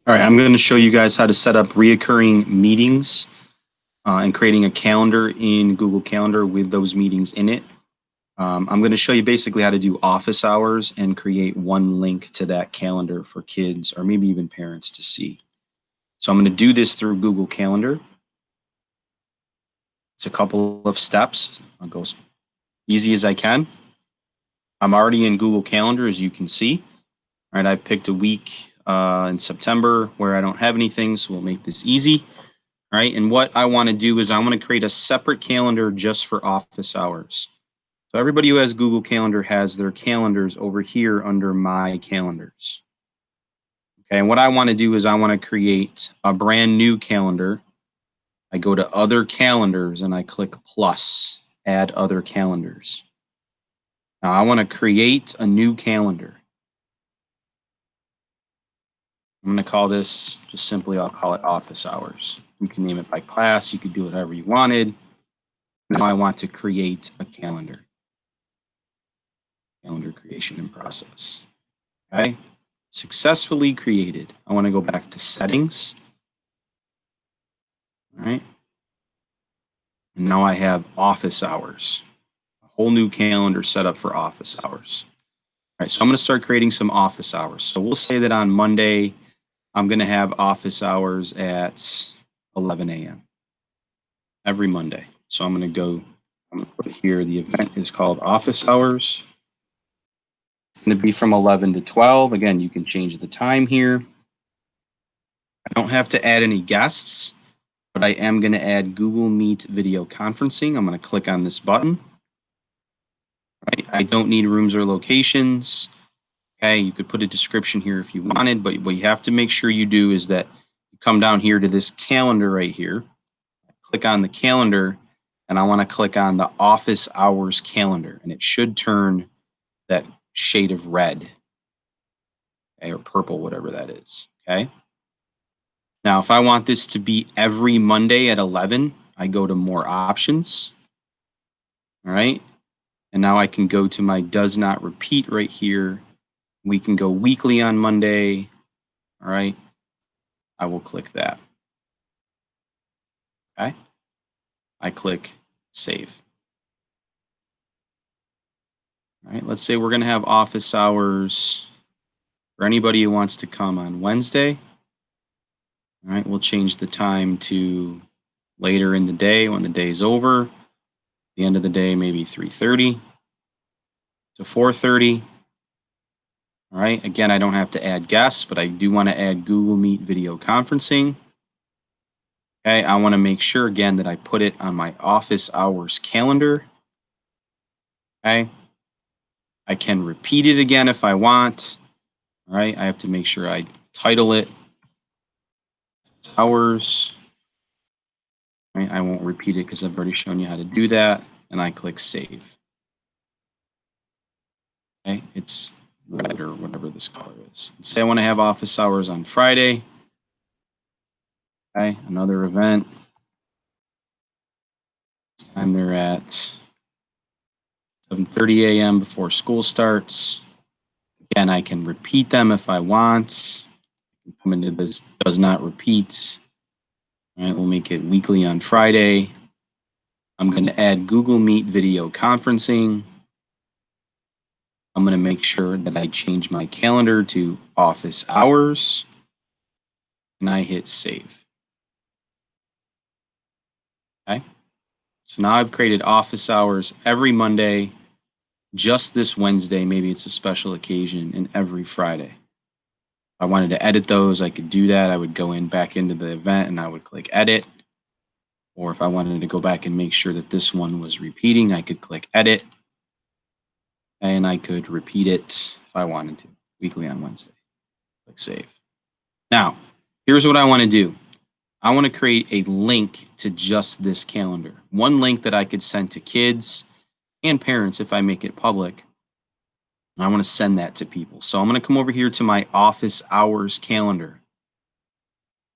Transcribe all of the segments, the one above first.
All right, I'm going to show you guys how to set up reoccurring meetings and creating a calendar in Google Calendar with those meetings in it. I'm going to show you basically how to do office hours and create one link to that calendar for kids or maybe even parents to see. So I'm going to do this through Google Calendar. It's a couple of steps. I'll go as easy as I can. I'm already in Google Calendar, as you can see. All right, I've picked a week in September where I don't have anything, so we'll make this easy. All right, and what I want to do is I want to create a separate calendar just for office hours. So everybody who has Google Calendar has their calendars over here under My Calendars. Okay, and what I want to do is I want to create a brand new calendar. I go to Other Calendars and I click plus, Add Other Calendars. Now I want to create a new calendar. I'm going to call this, just simply, I'll call it office hours. You can name it by class. You could do it however you wanted. Now I want to create a calendar. Calendar creation in process. Okay, successfully created. I want to go back to settings. All right. And now I have office hours. A whole new calendar set up for office hours. All right, so I'm going to start creating some office hours. So we'll say that on Monday, I'm going to have office hours at 11 a.m. every Monday. So I'm going to put here, the event is called office hours. It's going to be from 11 to 12. Again, you can change the time here. I don't have to add any guests, but I am going to add Google Meet video conferencing. I'm going to click on this button. Right? I don't need rooms or locations. Okay, you could put a description here if you wanted, but what you have to make sure you do is that you come down here to this calendar right here, click on the calendar, and I want to click on the office hours calendar, and it should turn that shade of red, okay, or purple, whatever that is. Okay. Now, if I want this to be every Monday at 11, I go to more options. All right. And now I can go to my does not repeat right here. We can go weekly on Monday. All right. I will click that. Okay. I click save. All right. Let's say we're going to have office hours for anybody who wants to come on Wednesday. All right. We'll change the time to later in the day when the day is over. The end of the day, maybe 3:30 to 4:30. All right, again, I don't have to add guests, but I do want to add Google Meet video conferencing. Okay, I want to make sure again that I put it on my office hours calendar. Okay, I can repeat it again if I want. All right, I have to make sure I title it hours. All right, I won't repeat it because I've already shown you how to do that, and I click save. Okay, it's red or whatever this color is. Let's say I want to have office hours on Friday. Okay, another event. This time they're at 7:30 a.m. before school starts. Again, I can repeat them if I want. Come into this does not repeat. All right, we'll make it weekly on Friday. I'm going to add Google Meet video conferencing. I'm going to make sure that I change my calendar to office hours. And I hit save. Okay. So now I've created office hours every Monday, just this Wednesday, maybe it's a special occasion, and every Friday. If I wanted to edit those, I could do that. I would go back into the event and I would click edit. Or if I wanted to go back and make sure that this one was repeating, I could click edit. And I could repeat it if I wanted to, weekly on Wednesday. Click save. Now, here's what I want to do. I want to create a link to just this calendar. One link that I could send to kids and parents if I make it public. I want to send that to people. So I'm going to come over here to my office hours calendar.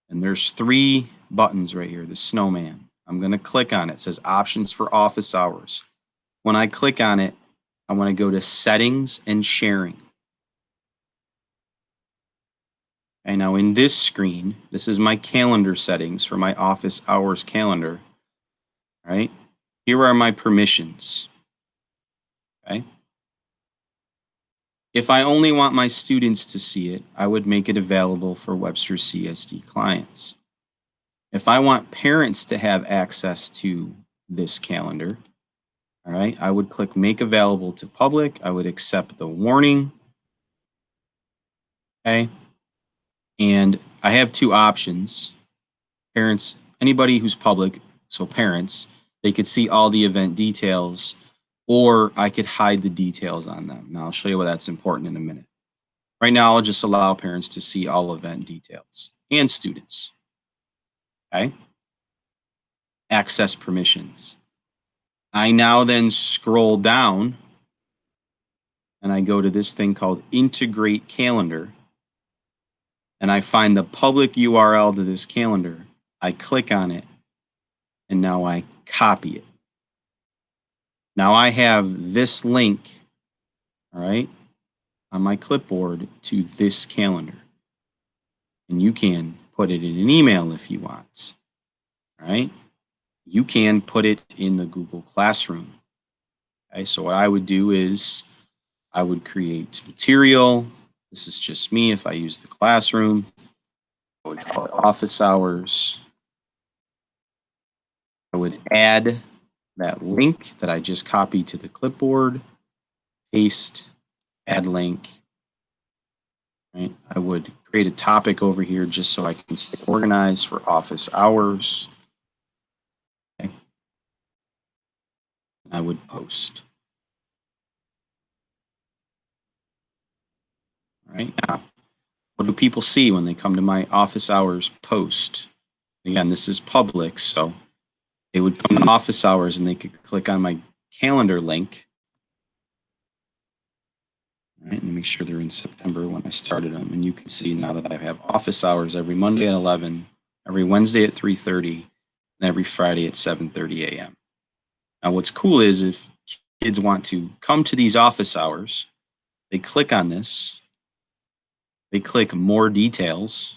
And there's 3 buttons right here, the snowman. I'm going to click on it. It says options for office hours. When I click on it, I want to go to settings and sharing. Okay, now in this screen, this is my calendar settings for my office hours calendar. All right, here are my permissions. Okay. If I only want my students to see it, I would make it available for Webster CSD clients. If I want parents to have access to this calendar, all right, I would click make available to public. I would accept the warning. Okay. And I have two options. Parents, anybody who's public, so parents, they could see all the event details, or I could hide the details on them. Now I'll show you why that's important in a minute. Right now, I'll just allow parents to see all event details and students. Okay. Access permissions. I now then scroll down and I go to this thing called Integrate Calendar. And I find the public URL to this calendar. I click on it and now I copy it. Now I have this link, all right, on my clipboard to this calendar. And you can put it in an email if you want, all right? You can put it in the Google Classroom. Okay, so what I would do is I would create material. This is just me if I use the classroom. I would call it office hours. I would add that link that I just copied to the clipboard, paste, add link. Right? I would create a topic over here just so I can stay organized for office hours. Okay. I would post. All right, now, what do people see when they come to my office hours post? Again, this is public, so they would come to office hours and they could click on my calendar link. All right, and make sure they're in September when I started them. And you can see now that I have office hours every Monday at 11, every Wednesday at 3:30, and every Friday at 7:30 a.m. Now, what's cool is if kids want to come to these office hours, they click on this, they click more details.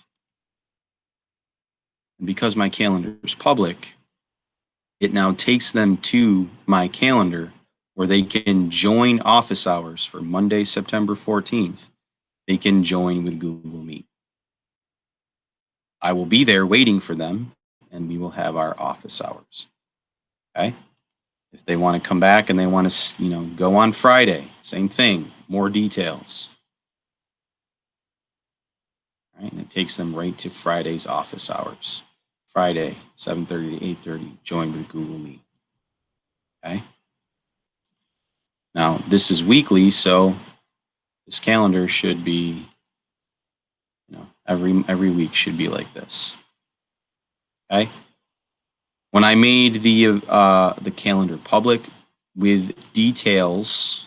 And because my calendar is public, it now takes them to my calendar where they can join office hours for Monday, September 14th. They can join with Google Meet. I will be there waiting for them and we will have our office hours. Okay. If they want to come back and they want to, go on Friday, same thing, more details. All right, and it takes them right to Friday's office hours. Friday, 7:30 to 8:30, join with Google Meet. Okay. Now this is weekly, so this calendar should be, every week should be like this. Okay. When I made the calendar public with details,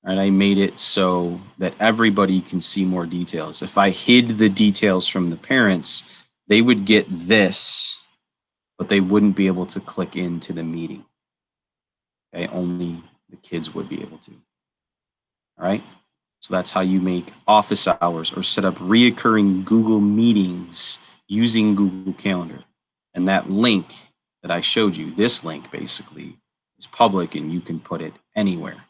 right, I made it so that everybody can see more details. If I hid the details from the parents, they would get this, but they wouldn't be able to click into the meeting. Okay, only the kids would be able to. All right, so that's how you make office hours or set up reoccurring Google meetings using Google Calendar. And that link that I showed you, this link basically, is public and you can put it anywhere.